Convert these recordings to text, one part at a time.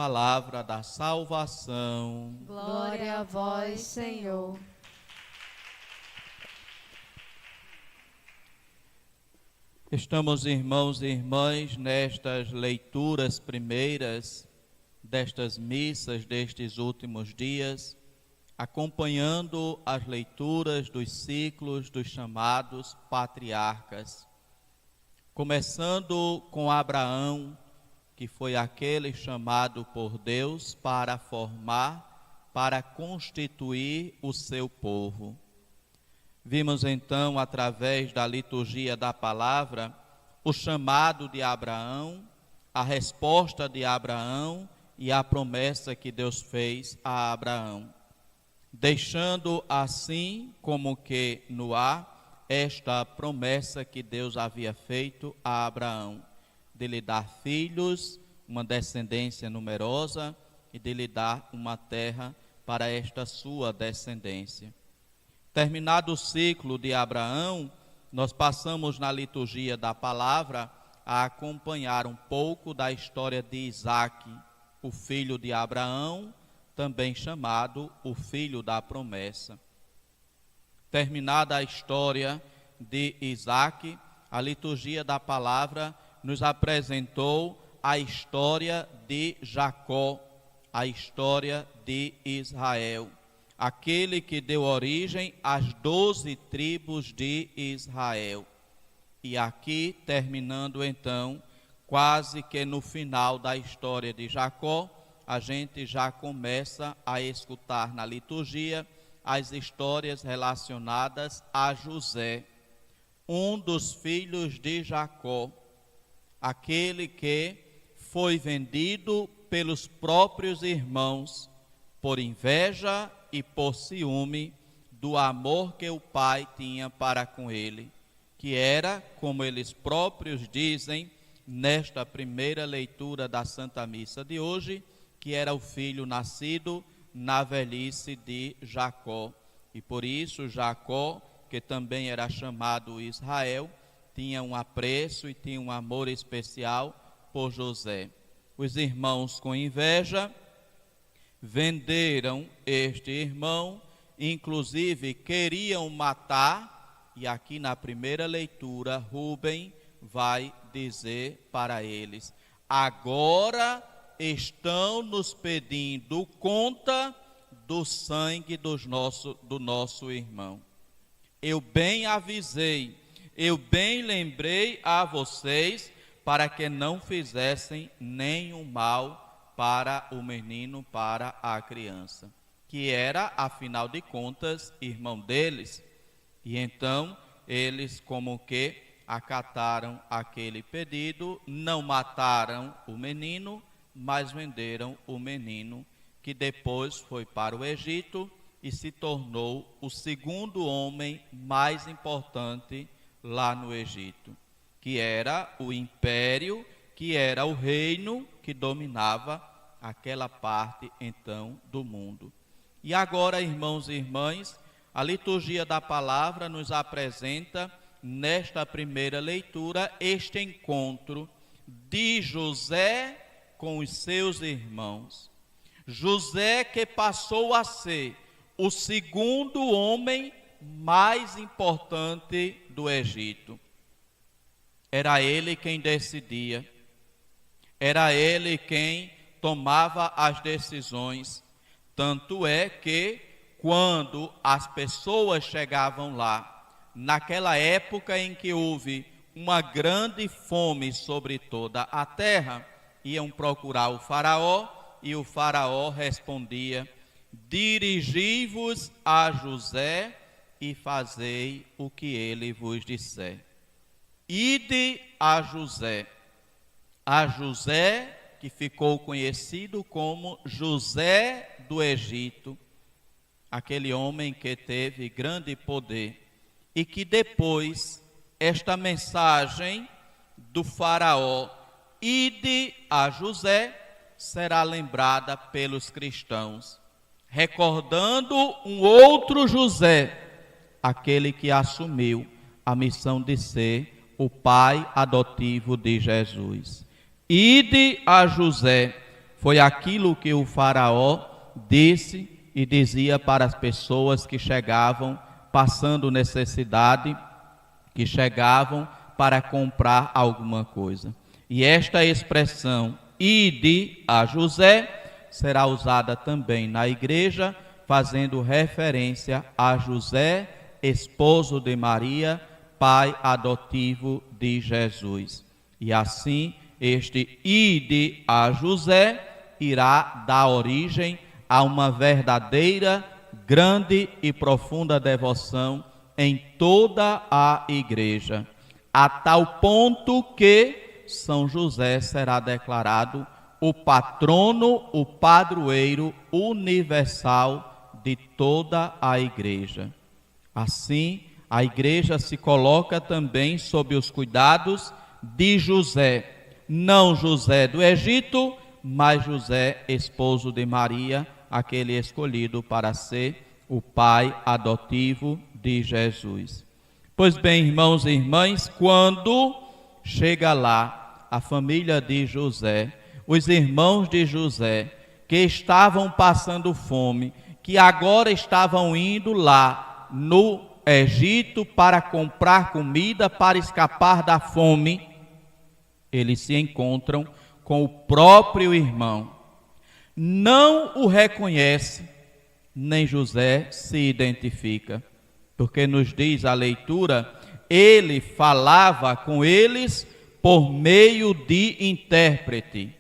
palavra da salvação. Glória a vós, Senhor. Estamos, irmãos e irmãs, nestas leituras primeiras destas missas destes últimos dias, acompanhando as leituras dos ciclos dos chamados patriarcas. Começando com Abraão, que foi aquele chamado por Deus para formar, para constituir o seu povo. Vimos então, através da liturgia da palavra, o chamado de Abraão, a resposta de Abraão e a promessa que Deus fez a Abraão, deixando assim como que no ar esta promessa que Deus havia feito a Abraão, de lhe dar filhos, uma descendência numerosa e de lhe dar uma terra para esta sua descendência. Terminado o ciclo de Abraão, nós passamos na liturgia da palavra a acompanhar um pouco da história de Isaque, o filho de Abraão, também chamado o filho da promessa. Terminada a história de Isaque, a liturgia da palavra nos apresentou a história de Jacó, a história de Israel, aquele que deu origem às 12 tribos de Israel. E aqui, terminando então, quase que no final da história de Jacó, a gente já começa a escutar na liturgia as histórias relacionadas a José, um dos filhos de Jacó, aquele que foi vendido pelos próprios irmãos por inveja e por ciúme do amor que o pai tinha para com ele, que era, como eles próprios dizem, nesta primeira leitura da Santa Missa de hoje, que era o filho nascido na velhice de Jacó. E por isso Jacó, que também era chamado Israel, tinha um apreço e tinha um amor especial por José. Os irmãos, com inveja, venderam este irmão, inclusive queriam matar, e aqui na primeira leitura, Rubem vai dizer para eles: agora estão nos pedindo conta do sangue do nosso irmão. Eu bem avisei, eu bem lembrei a vocês para que não fizessem nenhum mal para o menino, para a criança, que era, afinal de contas, irmão deles. E então, eles como que acataram aquele pedido, não mataram o menino, mas venderam o menino, que depois foi para o Egito e se tornou o segundo homem mais importante lá no Egito, que era o império, que era o reino que dominava aquela parte então do mundo. E agora, irmãos e irmãs, a liturgia da palavra nos apresenta nesta primeira leitura este encontro de José com os seus irmãos. José, que passou a ser o segundo homem mais importante do Egito. Era ele quem decidia, era ele quem tomava as decisões. Tanto é que, quando as pessoas chegavam lá, naquela época em que houve uma grande fome sobre toda a terra, iam procurar o faraó, e o faraó respondia: dirigi-vos a José e fazei o que ele vos disser. Ide a José que ficou conhecido como José do Egito, aquele homem que teve grande poder, e que depois esta mensagem do faraó, ide a José, será lembrada pelos cristãos, recordando um outro José, aquele que assumiu a missão de ser o pai adotivo de Jesus. Ide a José, foi aquilo que o faraó disse e dizia para as pessoas que chegavam passando necessidade, que chegavam para comprar alguma coisa. E esta expressão, ide a José, será usada também na igreja, fazendo referência a José, esposo de Maria, pai adotivo de Jesus. E assim, este ide a José irá dar origem a uma verdadeira, grande e profunda devoção em toda a igreja, a tal ponto que São José será declarado o patrono, o padroeiro universal de toda a igreja. Assim, a igreja se coloca também sob os cuidados de José, não José do Egito, mas José, esposo de Maria, aquele escolhido para ser o pai adotivo de Jesus. Pois bem, irmãos e irmãs, quando chega lá a família de José, os irmãos de José, que estavam passando fome, que agora estavam indo lá no Egito para comprar comida, para escapar da fome, eles se encontram com o próprio irmão. Não o reconhece, nem José se identifica, porque nos diz a leitura, ele falava com eles por meio de intérprete.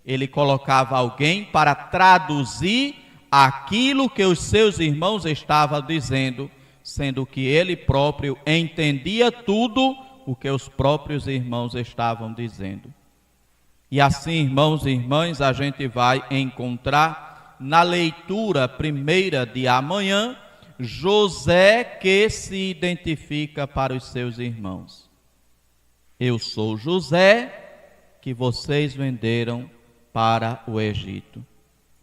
Ele colocava alguém para traduzir aquilo que os seus irmãos estavam dizendo, sendo que ele próprio entendia tudo o que os próprios irmãos estavam dizendo. E assim, irmãos e irmãs, a gente vai encontrar na leitura primeira de amanhã, José que se identifica para os seus irmãos. Eu sou José que vocês venderam para o Egito.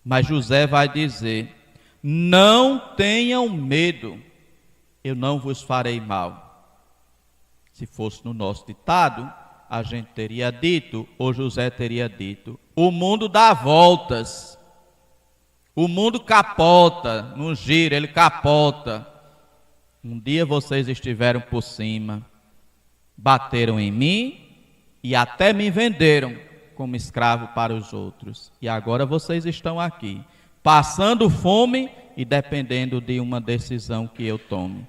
Mas José vai dizer, não tenham medo, eu não vos farei mal. Se fosse no nosso ditado, a gente teria dito, ou José teria dito, o mundo dá voltas, o mundo capota, não gira, ele capota. Um dia vocês estiveram por cima, bateram em mim e até me venderam como escravo para os outros. E agora vocês estão aqui, passando fome e dependendo de uma decisão que eu tome.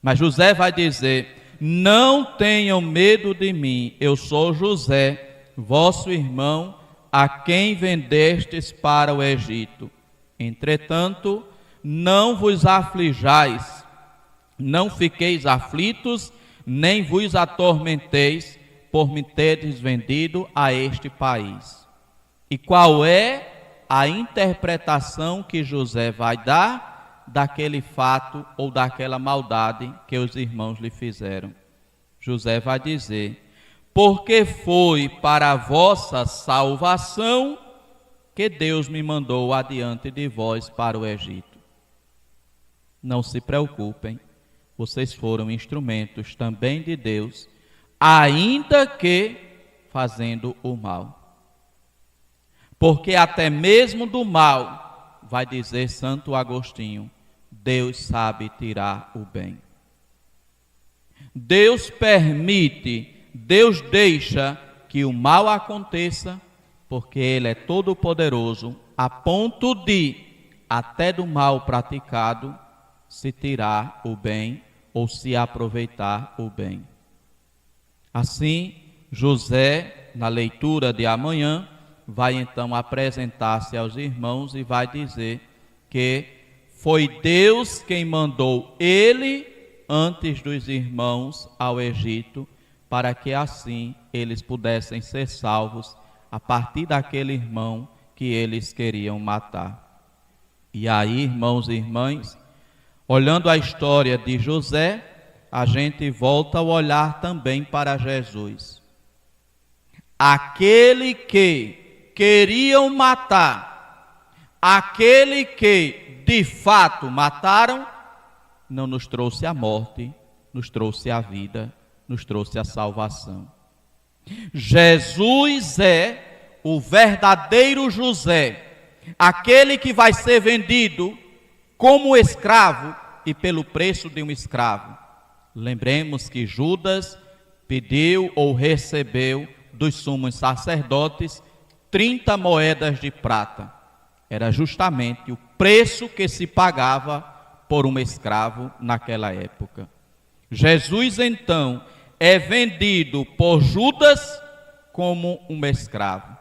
Mas José vai dizer, não tenham medo de mim, eu sou José, vosso irmão, a quem vendestes para o Egito. Entretanto, não vos aflijais, não fiqueis aflitos, nem vos atormenteis, por me teres vendido a este país. E qual é a interpretação que José vai dar daquele fato ou daquela maldade que os irmãos lhe fizeram? José vai dizer, porque foi para a vossa salvação que Deus me mandou adiante de vós para o Egito. Não se preocupem, vocês foram instrumentos também de Deus, ainda que fazendo o mal. Porque até mesmo do mal, vai dizer Santo Agostinho, Deus sabe tirar o bem. Deus permite, Deus deixa que o mal aconteça, porque Ele é todo poderoso, a ponto de, até do mal praticado, se tirar o bem ou se aproveitar o bem. Assim, José, na leitura de amanhã, vai então apresentar-se aos irmãos e vai dizer que foi Deus quem mandou ele antes dos irmãos ao Egito, para que assim eles pudessem ser salvos a partir daquele irmão que eles queriam matar. E aí, irmãos e irmãs, olhando a história de José, a gente volta a olhar também para Jesus. Aquele que queriam matar, aquele que de fato mataram, não nos trouxe a morte, nos trouxe a vida, nos trouxe a salvação. Jesus é o verdadeiro José, aquele que vai ser vendido como escravo e pelo preço de um escravo. Lembremos que Judas pediu ou recebeu dos sumos sacerdotes 30 moedas de prata. Era justamente o preço que se pagava por um escravo naquela época. Jesus, então, é vendido por Judas como um escravo.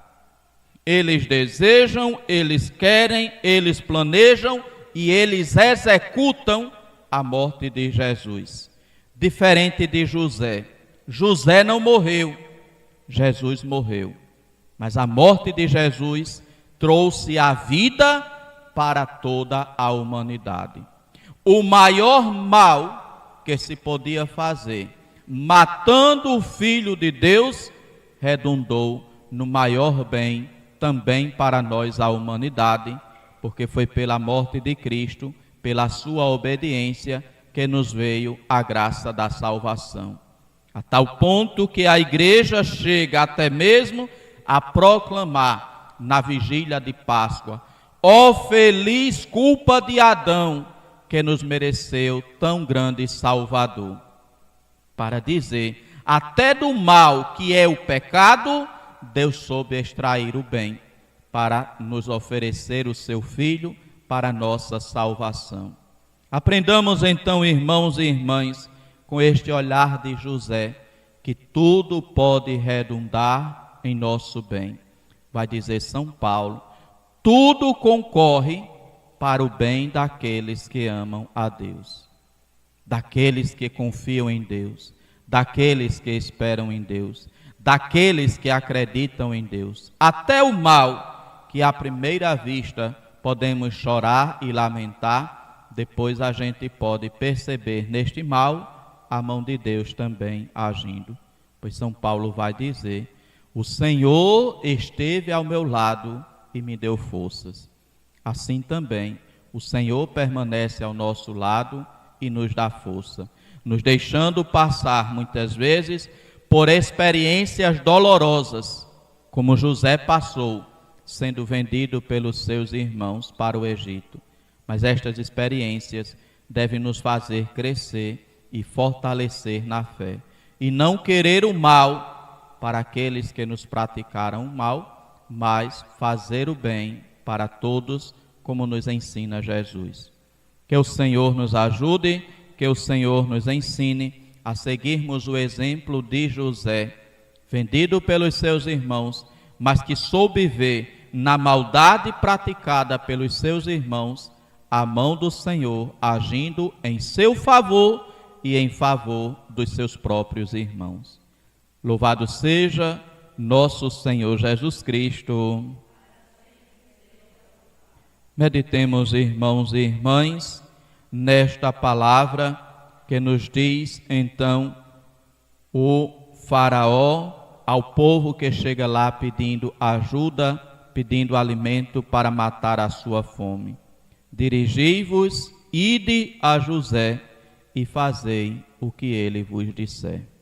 Eles desejam, eles querem, eles planejam e eles executam a morte de Jesus. Diferente de José. José não morreu, Jesus morreu. Mas a morte de Jesus trouxe a vida para toda a humanidade. O maior mal que se podia fazer, matando o Filho de Deus, redundou no maior bem também para nós, a humanidade, porque foi pela morte de Cristo, pela sua obediência, que nos veio a graça da salvação. A tal ponto que a igreja chega até mesmo a proclamar na vigília de Páscoa: ó feliz culpa de Adão, que nos mereceu tão grande Salvador. Para dizer, até do mal que é o pecado, Deus soube extrair o bem, para nos oferecer o seu Filho para nossa salvação. Aprendamos então, irmãos e irmãs, com este olhar de José, que tudo pode redundar em nosso bem. Vai dizer São Paulo: tudo concorre para o bem daqueles que amam a Deus, daqueles que confiam em Deus, daqueles que esperam em Deus, daqueles que acreditam em Deus. Até o mal que à primeira vista podemos chorar e lamentar, depois a gente pode perceber neste mal a mão de Deus também agindo. Pois São Paulo vai dizer: o Senhor esteve ao meu lado e me deu forças. Assim também o Senhor permanece ao nosso lado e nos dá força, nos deixando passar muitas vezes por experiências dolorosas, como José passou, sendo vendido pelos seus irmãos para o Egito. Mas estas experiências devem nos fazer crescer e fortalecer na fé, e não querer o mal para aqueles que nos praticaram o mal, mas fazer o bem para todos, como nos ensina Jesus. Que o Senhor nos ajude, que o Senhor nos ensine a seguirmos o exemplo de José, vendido pelos seus irmãos, mas que soube ver na maldade praticada pelos seus irmãos a mão do Senhor agindo em seu favor e em favor dos seus próprios irmãos. Louvado seja nosso Senhor Jesus Cristo. Meditemos, irmãos e irmãs, nesta palavra que nos diz então o faraó ao povo que chega lá pedindo ajuda, pedindo alimento para matar a sua fome: dirigi-vos, ide a José e fazei o que ele vos disser.